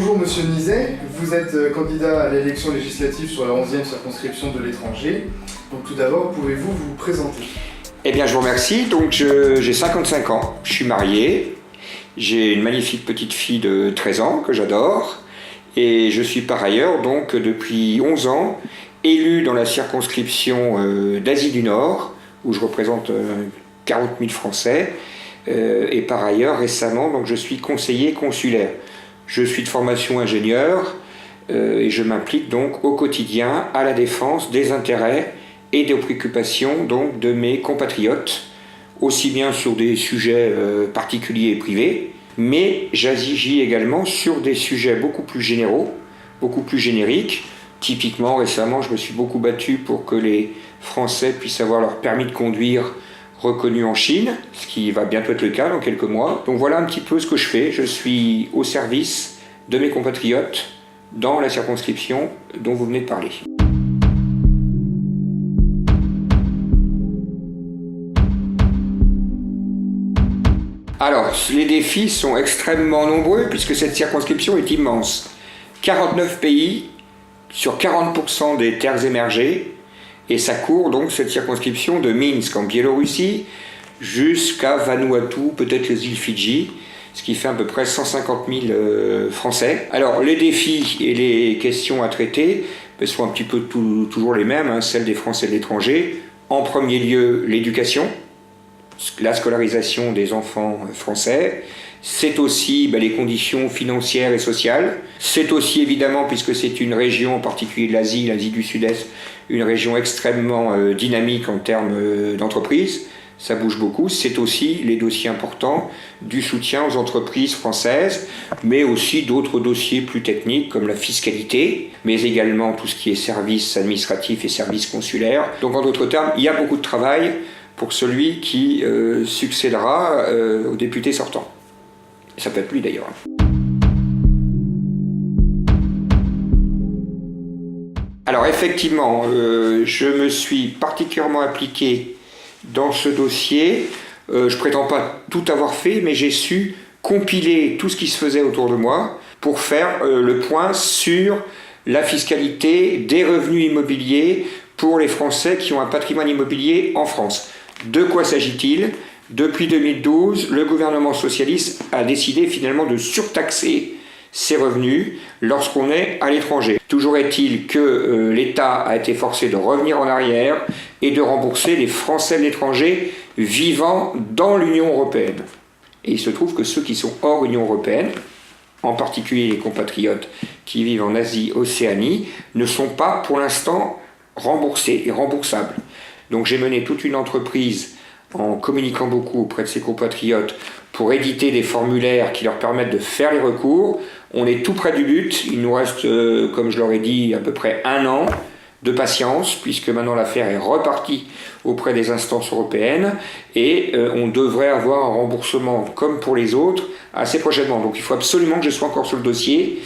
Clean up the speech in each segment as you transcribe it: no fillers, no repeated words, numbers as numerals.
Bonjour Monsieur Nizet, vous êtes candidat à l'élection législative sur la 11e circonscription de l'étranger. Donc tout d'abord, pouvez-vous vous présenter? Eh bien, je vous remercie. Donc, j'ai 55 ans, je suis marié, j'ai une magnifique petite fille de 13 ans que j'adore, et je suis par ailleurs, donc, depuis 11 ans, élu dans la circonscription d'Asie du Nord, où je représente 40 000 Français, et par ailleurs, récemment, donc, je suis conseiller consulaire. Je suis de formation ingénieur, et je m'implique donc au quotidien à la défense des intérêts et des préoccupations donc de mes compatriotes, aussi bien sur des sujets particuliers et privés, mais j'agis également sur des sujets beaucoup plus généraux, beaucoup plus génériques. Typiquement, récemment, je me suis beaucoup battu pour que les Français puissent avoir leur permis de conduire reconnu en Chine, ce qui va bientôt être le cas dans quelques mois. Donc voilà un petit peu ce que je fais. Je suis au service de mes compatriotes dans la circonscription dont vous venez de parler. Alors, les défis sont extrêmement nombreux puisque cette circonscription est immense. 49 pays sur 40% des terres émergées, et ça court donc cette circonscription de Minsk en Biélorussie jusqu'à Vanuatu, peut-être les îles Fidji, ce qui fait à peu près 150 000 Français. Alors, les défis et les questions à traiter sont un petit peu toujours les mêmes, celles des Français de l'étranger. En premier lieu, l'éducation, la scolarisation des enfants français. C'est aussi les conditions financières et sociales. C'est aussi évidemment, puisque c'est une région, en particulier de l'Asie du Sud-Est, une région extrêmement dynamique en termes d'entreprise. Ça bouge beaucoup. C'est aussi les dossiers importants du soutien aux entreprises françaises, mais aussi d'autres dossiers plus techniques comme la fiscalité, mais également tout ce qui est services administratifs et services consulaires. Donc en d'autres termes, il y a beaucoup de travail pour celui qui succédera au député sortant. Ça peut être lui d'ailleurs. Alors effectivement, je me suis particulièrement impliqué dans ce dossier. Je ne prétends pas tout avoir fait, mais j'ai su compiler tout ce qui se faisait autour de moi pour faire le point sur la fiscalité des revenus immobiliers pour les Français qui ont un patrimoine immobilier en France. De quoi s'agit-il ? Depuis 2012, le gouvernement socialiste a décidé finalement de surtaxer ces revenus lorsqu'on est à l'étranger. Toujours est-il que l'État a été forcé de revenir en arrière et de rembourser les Français de l'étranger vivant dans l'Union européenne. Et il se trouve que ceux qui sont hors Union européenne, en particulier les compatriotes qui vivent en Asie-Océanie, ne sont pas pour l'instant remboursés et remboursables. Donc j'ai mené toute une entreprise en communiquant beaucoup auprès de ses compatriotes pour éditer des formulaires qui leur permettent de faire les recours. On est tout près du but, il nous reste, comme je leur ai dit, à peu près 1 an de patience, puisque maintenant l'affaire est repartie auprès des instances européennes, et on devrait avoir un remboursement, comme pour les autres, assez prochainement. Donc il faut absolument que je sois encore sur le dossier.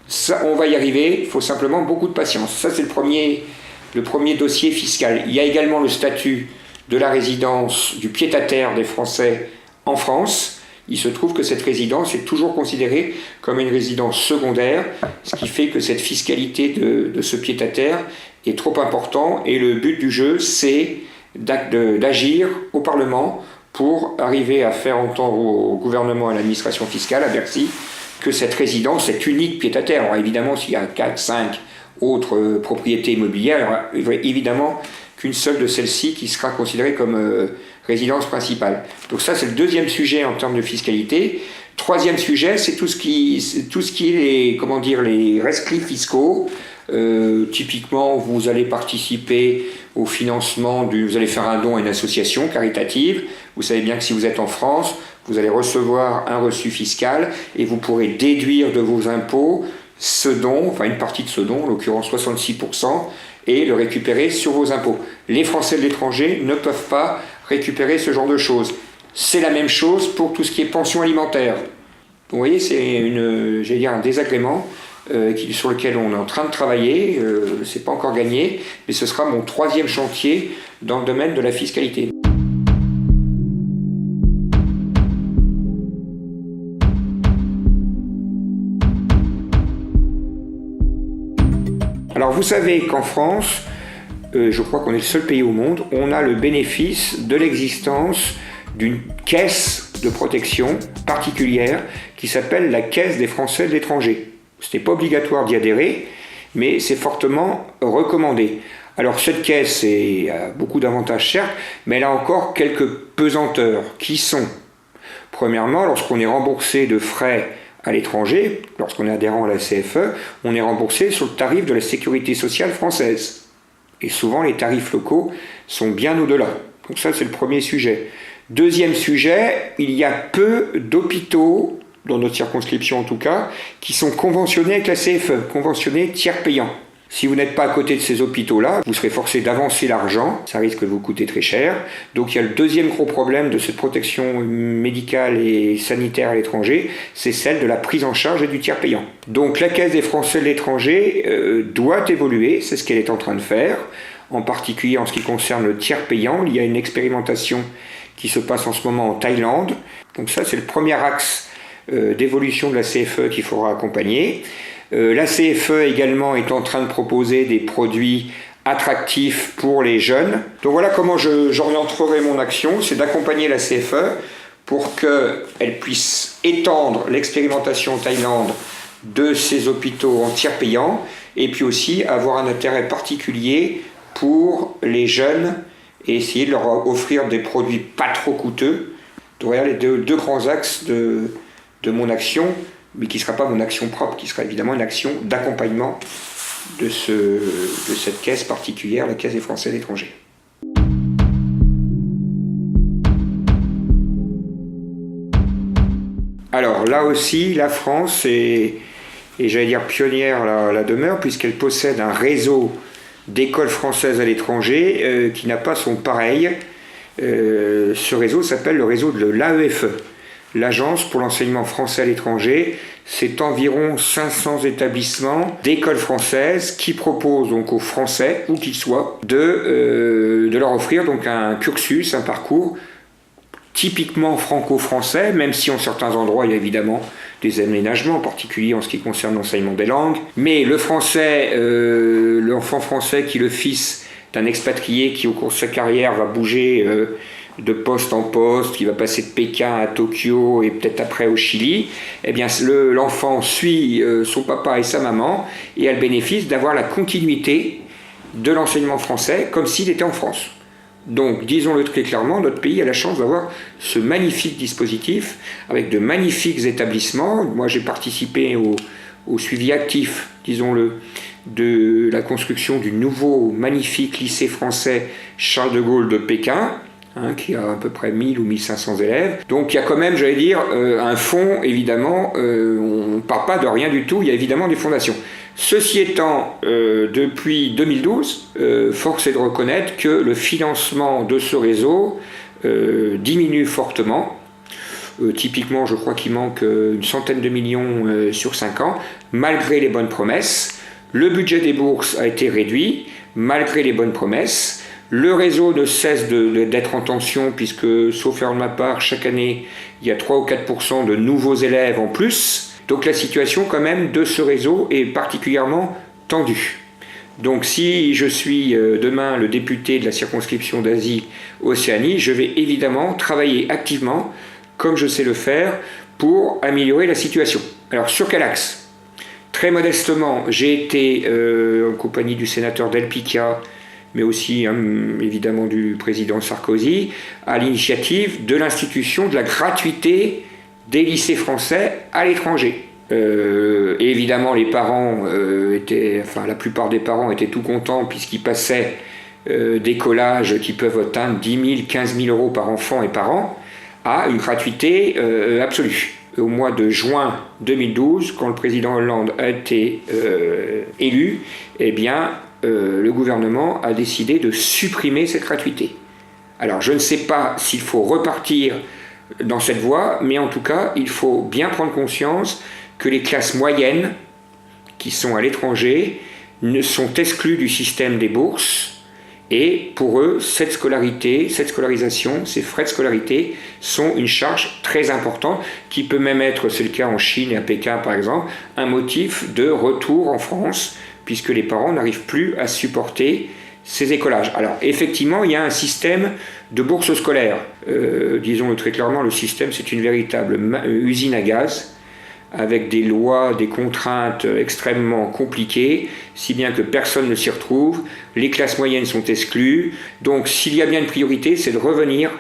Ça, on va y arriver, il faut simplement beaucoup de patience. Ça, c'est le premier dossier fiscal. Il y a également le statut de la résidence du pied-à-terre des Français en France. Il se trouve que cette résidence est toujours considérée comme une résidence secondaire, ce qui fait que cette fiscalité de ce pied-à-terre est trop important, et le but du jeu, c'est d'agir au Parlement pour arriver à faire entendre au gouvernement et à l'administration fiscale, à Bercy, que cette résidence est unique pied-à-terre. Alors évidemment, s'il y a 4, 5 autres propriétés immobilières, il y aura évidemment qu'une seule de celles-ci qui sera considérée comme résidence principale. Donc ça, c'est le deuxième sujet en termes de fiscalité. Troisième sujet, c'est tout ce qui est les rescrits fiscaux. Typiquement, vous allez participer au financement, vous allez faire un don à une association caritative. Vous savez bien que si vous êtes en France, vous allez recevoir un reçu fiscal et vous pourrez déduire de vos impôts ce don, enfin une partie de ce don, en l'occurrence 66%, et le récupérer sur vos impôts. Les Français de l'étranger ne peuvent pas récupérer ce genre de choses. C'est la même chose pour tout ce qui est pension alimentaire. Vous voyez, c'est un désagrément sur lequel on est en train de travailler. C'est pas encore gagné, mais ce sera mon 3e chantier dans le domaine de la fiscalité. vous savez qu'en France, je crois qu'on est le seul pays au monde, on a le bénéfice de l'existence d'une caisse de protection particulière qui s'appelle la Caisse des Français de l'étranger. Ce n'est pas obligatoire d'y adhérer, mais c'est fortement recommandé. Alors cette caisse a beaucoup d'avantages certes, mais elle a encore quelques pesanteurs qui sont, premièrement, lorsqu'on est remboursé de frais à l'étranger, lorsqu'on est adhérent à la CFE, on est remboursé sur le tarif de la sécurité sociale française. Et souvent les tarifs locaux sont bien au-delà. Donc ça c'est le premier sujet. Deuxième sujet, il y a peu d'hôpitaux, dans notre circonscription en tout cas, qui sont conventionnés avec la CFE, conventionnés tiers payants. Si vous n'êtes pas à côté de ces hôpitaux-là, vous serez forcé d'avancer l'argent, ça risque de vous coûter très cher. Donc il y a le deuxième gros problème de cette protection médicale et sanitaire à l'étranger, c'est celle de la prise en charge et du tiers payant. Donc la Caisse des Français de l'étranger doit évoluer, c'est ce qu'elle est en train de faire, en particulier en ce qui concerne le tiers payant. Il y a une expérimentation qui se passe en ce moment en Thaïlande. Donc ça c'est le premier axe d'évolution de la CFE qu'il faudra accompagner. La CFE également est en train de proposer des produits attractifs pour les jeunes. Donc voilà comment j'orienterai mon action, c'est d'accompagner la CFE pour qu'elle puisse étendre l'expérimentation en Thaïlande de ces hôpitaux en tiers payant et puis aussi avoir un intérêt particulier pour les jeunes et essayer de leur offrir des produits pas trop coûteux. Donc voilà les deux grands axes de mon action, mais qui ne sera pas mon action propre, qui sera évidemment une action d'accompagnement de cette caisse particulière, la Caisse des Français de l'étranger. Alors là aussi, la France est, et j'allais dire pionnière la demeure, puisqu'elle possède un réseau d'écoles françaises à l'étranger qui n'a pas son pareil. Ce réseau s'appelle le réseau de l'AEFE. L'Agence pour l'enseignement français à l'étranger, c'est environ 500 établissements d'écoles françaises qui proposent donc aux Français, où qu'ils soient, de leur offrir donc un cursus, un parcours typiquement franco-français, même si en certains endroits il y a évidemment des aménagements, en particulier en ce qui concerne l'enseignement des langues. Mais le français, l'enfant français qui est le fils d'un expatrié qui au cours de sa carrière va bouger de poste en poste, qui va passer de Pékin à Tokyo et peut-être après au Chili, eh bien l'enfant suit son papa et sa maman et a le bénéfice d'avoir la continuité de l'enseignement français comme s'il était en France. Donc, disons-le très clairement, notre pays a la chance d'avoir ce magnifique dispositif avec de magnifiques établissements. Moi, j'ai participé au suivi actif, disons-le, de la construction du nouveau magnifique lycée français Charles de Gaulle de Pékin, qui a à peu près 1000 ou 1500 élèves. Donc il y a quand même, j'allais dire, un fonds, évidemment, on ne part pas de rien du tout, il y a évidemment des fondations. Ceci étant, depuis 2012, force est de reconnaître que le financement de ce réseau diminue fortement. Typiquement, je crois qu'il manque une centaine de millions sur 5 ans, malgré les bonnes promesses. Le budget des bourses a été réduit, malgré les bonnes promesses. Le réseau ne cesse d'être en tension puisque, sauf erreur de ma part, chaque année, il y a 3 ou 4% de nouveaux élèves en plus. Donc la situation quand même de ce réseau est particulièrement tendue. Donc si je suis demain le député de la circonscription d'Asie-Océanie, je vais évidemment travailler activement, comme je sais le faire, pour améliorer la situation. Alors sur quel axe ? Très modestement, j'ai été en compagnie du sénateur Del Picchia, mais aussi évidemment du président Sarkozy, à l'initiative de l'institution de la gratuité des lycées français à l'étranger. Et évidemment, les parents la plupart des parents étaient tout contents puisqu'ils passaient des collages qui peuvent atteindre 10 000, 15 000 euros par enfant et par an à une gratuité absolue. Au mois de juin 2012, quand le président Hollande a été élu, eh bien, le gouvernement a décidé de supprimer cette gratuité. Alors je ne sais pas s'il faut repartir dans cette voie, mais en tout cas il faut bien prendre conscience que les classes moyennes qui sont à l'étranger sont exclues du système des bourses et pour eux cette scolarisation, ces frais de scolarité sont une charge très importante qui peut même être, c'est le cas en Chine et à Pékin par exemple, un motif de retour en France puisque les parents n'arrivent plus à supporter ces écolages. Alors effectivement, il y a un système de bourse scolaire. Disons-le très clairement, le système, c'est une véritable usine à gaz, avec des lois, des contraintes extrêmement compliquées, si bien que personne ne s'y retrouve, les classes moyennes sont exclues. Donc s'il y a bien une priorité, c'est de revenir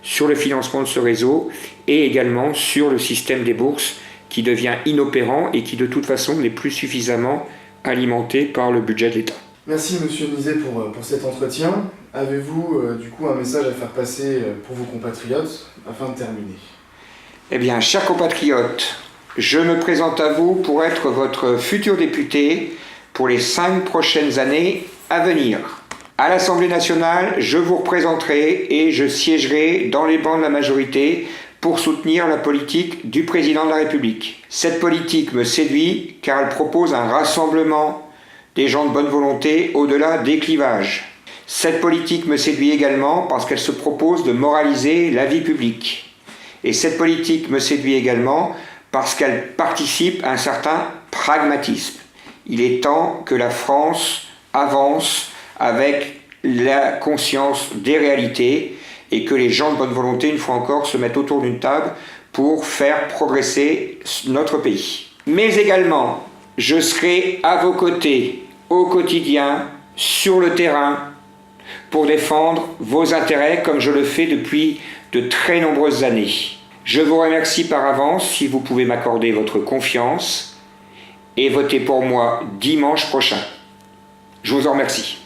sur le financement de ce réseau et également sur le système des bourses qui devient inopérant et qui de toute façon n'est plus suffisamment alimenté par le budget de l'État. Merci Monsieur Nizet pour cet entretien. Avez-vous du coup un message à faire passer pour vos compatriotes afin de terminer? Eh bien, chers compatriotes, je me présente à vous pour être votre futur député pour les 5 prochaines années à venir. À l'Assemblée nationale, je vous représenterai et je siégerai dans les bancs de la majorité pour soutenir la politique du président de la République. Cette politique me séduit car elle propose un rassemblement des gens de bonne volonté au-delà des clivages. Cette politique me séduit également parce qu'elle se propose de moraliser la vie publique. Et cette politique me séduit également parce qu'elle participe à un certain pragmatisme. Il est temps que la France avance avec la conscience des réalités et que les gens de bonne volonté, une fois encore, se mettent autour d'une table pour faire progresser notre pays. Mais également, je serai à vos côtés au quotidien, sur le terrain, pour défendre vos intérêts comme je le fais depuis de très nombreuses années. Je vous remercie par avance si vous pouvez m'accorder votre confiance et votez pour moi dimanche prochain. Je vous en remercie.